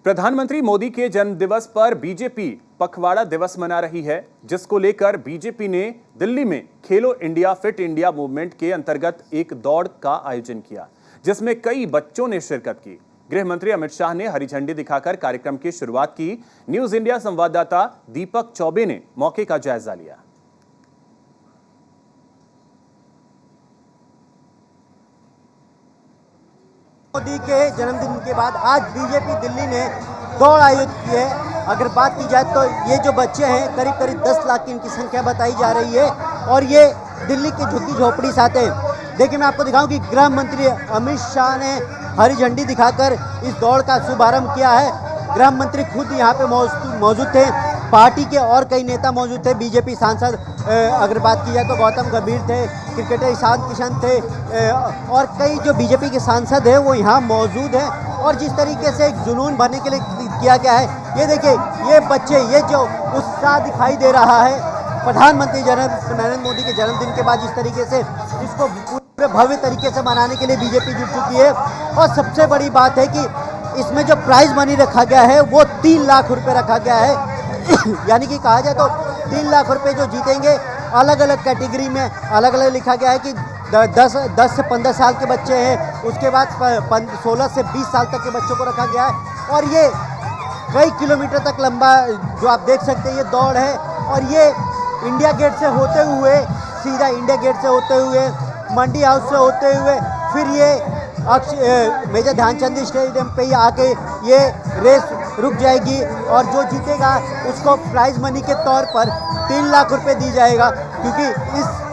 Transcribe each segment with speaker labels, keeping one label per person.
Speaker 1: प्रधानमंत्री मोदी के जन्म दिवस पर बीजेपी पखवाड़ा दिवस मना रही है, जिसको लेकर बीजेपी ने दिल्ली में खेलो इंडिया फिट इंडिया मूवमेंट के अंतर्गत एक दौड़ का आयोजन किया, जिसमें कई बच्चों ने शिरकत की। गृह मंत्री अमित शाह ने हरी झंडी दिखाकर कार्यक्रम की शुरुआत की। न्यूज इंडिया संवाददाता दीपक चौबे ने मौके का जायजा लिया।
Speaker 2: मोदी के जन्मदिन के बाद आज बीजेपी दिल्ली ने दौड़ आयोजित की है। अगर बात की जाए तो ये जो बच्चे हैं करीब 10 लाख की इनकी संख्या बताई जा रही है और ये दिल्ली की झुग्गी झोपड़ी से आते हैं। देखिए, मैं आपको दिखाऊं कि गृह मंत्री अमित शाह ने हरी झंडी दिखाकर इस दौड़ का शुभारंभ किया है। गृह मंत्री खुद यहाँ पे मौजूद थे, पार्टी के और कई नेता मौजूद थे। बीजेपी सांसद अगर बात की जाए तो गौतम गंभीर थे, क्रिकेटर ईशान किशन थे और कई जो बीजेपी के सांसद हैं वो यहाँ मौजूद हैं। और जिस तरीके से एक जुनून भरने के लिए किया गया है, ये देखिए, ये बच्चे, ये जो उत्साह दिखाई दे रहा है प्रधानमंत्री नरेंद्र मोदी के जन्मदिन के बाद, जिस तरीके से इसको पूरे भव्य तरीके से मनाने के लिए बीजेपी जुट चुकी है। और सबसे बड़ी बात है कि इसमें जो प्राइज मनी रखा गया है वो 3 लाख रुपये रखा गया है। यानी कि कहा जाए तो 3 लाख रुपए जो जीतेंगे, अलग अलग कैटेगरी में अलग अलग लिखा गया है कि 10 से 15 साल के बच्चे हैं, उसके बाद 16 से 20 साल तक के बच्चों को रखा गया है। और ये कई किलोमीटर तक लंबा जो आप देख सकते हैं ये दौड़ है। और ये इंडिया गेट से होते हुए, सीधा इंडिया गेट से होते हुए, मंडी हाउस से होते हुए, फिर ये मेजर ध्यानचंद स्टेडियम पे ही आके ये रेस रुक जाएगी और जो जीतेगा उसको प्राइज मनी के तौर पर 3 लाख रुपए दी जाएगा। क्योंकि इस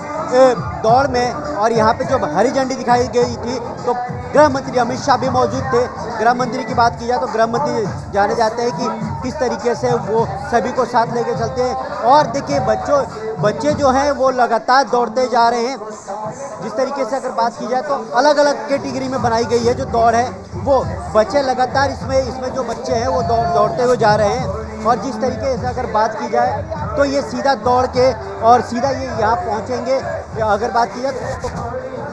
Speaker 2: दौड़ में और यहाँ पे जो हरी झंडी दिखाई गई थी तो गृह मंत्री अमित शाह भी मौजूद थे। गृह मंत्री की बात की जाए तो गृह मंत्री जाने जाते हैं कि किस तरीके से वो सभी को साथ लेके चलते हैं। और देखिए, बच्चे जो हैं वो लगातार दौड़ते जा रहे हैं। जिस तरीके से अगर बात की जाए तो अलग अलग कैटेगरी में बनाई गई है जो दौड़ है, वो बच्चे लगातार इसमें जो बच्चे हैं वो दौड़ते हुए जा रहे हैं। और जिस तरीके से अगर बात की जाए तो ये सीधा दौड़ के और सीधा ये यहाँ पहुँचेंगे। अगर बात की जाए तो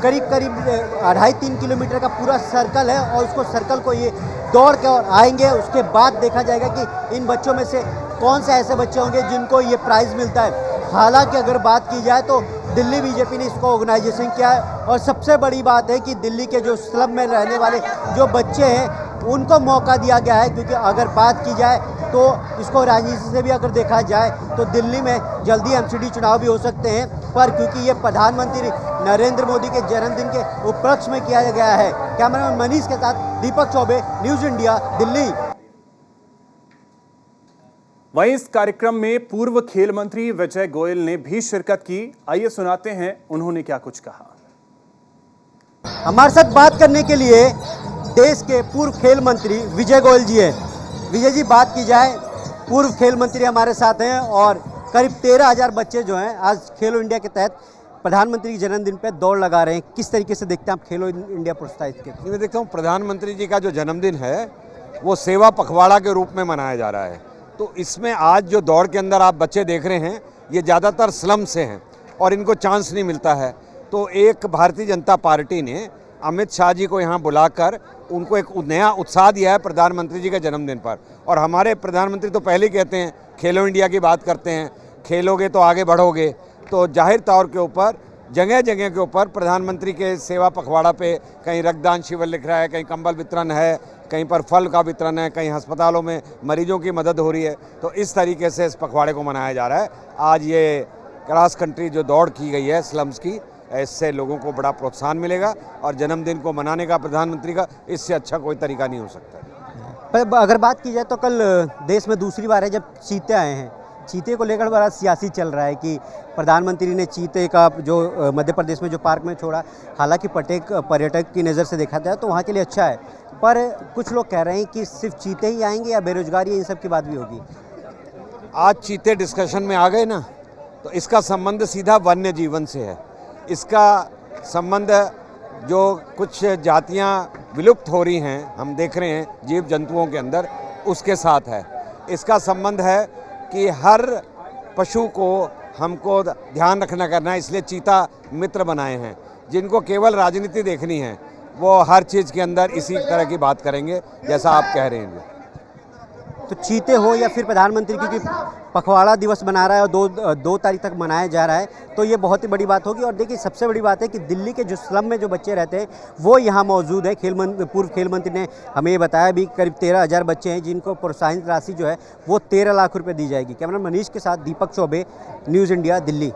Speaker 2: करीब 2.5-3 किलोमीटर का पूरा सर्कल है और उसको सर्कल को ये दौड़ के और आएंगे। उसके बाद देखा जाएगा कि इन बच्चों में से कौन से ऐसे बच्चे होंगे जिनको ये प्राइज़ मिलता है। हालांकि अगर बात की जाए तो दिल्ली बीजेपी ने इसको ऑर्गेनाइजेशन किया है। और सबसे बड़ी बात है कि दिल्ली के जो स्लम में रहने वाले जो बच्चे हैं उनको मौका दिया गया है। क्योंकि अगर बात की जाए तो इसको राजनीति से भी अगर देखा जाए तो दिल्ली में जल्दी एमसीडी चुनाव भी हो सकते हैं, पर क्योंकि ये प्रधानमंत्री नरेंद्र मोदी के जन्मदिन के उपलक्ष्य में किया गया है। कैमरामैन मनीष के साथ दीपक चौबे, न्यूज इंडिया, दिल्ली।
Speaker 1: वहीं इस कार्यक्रम में पूर्व खेल मंत्री विजय गोयल ने भी शिरकत की। आइए सुनाते हैं उन्होंने क्या कुछ कहा।
Speaker 2: हमारे साथ बात करने के लिए देश के पूर्व खेल मंत्री विजय गोयल जी हैं। विजय जी, बात की जाए, पूर्व खेल मंत्री हमारे साथ हैं और करीब 13,000 बच्चे जो हैं आज खेलो इंडिया के तहत प्रधानमंत्री के जन्मदिन पर दौड़ लगा रहे हैं। किस तरीके से देखते हैं आप खेलो इंडिया प्रोत्साहित के?
Speaker 3: मैं देखता हूँ प्रधानमंत्री जी का जो जन्मदिन है वो सेवा पखवाड़ा के रूप में मनाया जा रहा है। तो इसमें आज जो दौड़ के अंदर आप बच्चे देख रहे हैं ये ज़्यादातर स्लम से हैं और इनको चांस नहीं मिलता है। तो एक भारतीय जनता पार्टी ने अमित शाह जी को यहाँ बुलाकर उनको एक नया उत्साह दिया है प्रधानमंत्री जी के जन्मदिन पर। और हमारे प्रधानमंत्री तो पहले ही कहते हैं, खेलो इंडिया की बात करते हैं, खेलोगे तो आगे बढ़ोगे। तो जाहिर तौर के ऊपर जगह जगह के ऊपर प्रधानमंत्री के सेवा पखवाड़ा पे कहीं रक्तदान शिविर लिख रहा है, कहीं कंबल वितरण है, कहीं पर फल का वितरण है, कहीं अस्पतालों में मरीजों की मदद हो रही है। तो इस तरीके से इस पखवाड़े को मनाया जा रहा है। आज ये क्रॉस कंट्री जो दौड़ की गई है स्लम्स की, इससे लोगों को बड़ा प्रोत्साहन मिलेगा और जन्मदिन को मनाने का प्रधानमंत्री का इससे अच्छा कोई तरीका नहीं हो सकता।
Speaker 2: पर अगर बात की जाए तो कल देश में दूसरी बार है जब चीते आए हैं। चीते को लेकर बड़ा सियासी चल रहा है कि प्रधानमंत्री ने चीते का जो मध्य प्रदेश में जो पार्क में छोड़ा, हालांकि पर्यटक की नज़र से देखा जाए तो वहाँ के लिए अच्छा है, पर कुछ लोग कह रहे हैं कि सिर्फ चीते ही आएंगे या बेरोजगारी इन सब की बात भी होगी।
Speaker 3: आज चीते डिस्कशन में आ गए ना, तो इसका संबंध सीधा वन्य जीवन से है। इसका संबंध जो कुछ जातियां विलुप्त हो रही हैं, हम देख रहे हैं जीव जंतुओं के अंदर, उसके साथ है। इसका संबंध है कि हर पशु को हमको ध्यान रखना करना है, इसलिए चीता मित्र बनाए हैं। जिनको केवल राजनीति देखनी है वो हर चीज़ के अंदर इसी तरह की बात करेंगे जैसा आप कह रहे हैं।
Speaker 2: तो चीते हो या फिर प्रधानमंत्री, क्योंकि पखवाड़ा दिवस मना रहा है और 2 तारीख तक मनाया जा रहा है, तो ये बहुत ही बड़ी बात होगी। और देखिए सबसे बड़ी बात है कि दिल्ली के जो स्लम में जो बच्चे रहते हैं वो यहाँ मौजूद है। पूर्व खेल मंत्री ने हमें ये बताया भी करीब 13,000 बच्चे हैं जिनको प्रोत्साहन राशि जो है वो 13 लाख रुपए दी जाएगी। कैमरा मनीष के साथ दीपक चौबे, न्यूज़ इंडिया, दिल्ली।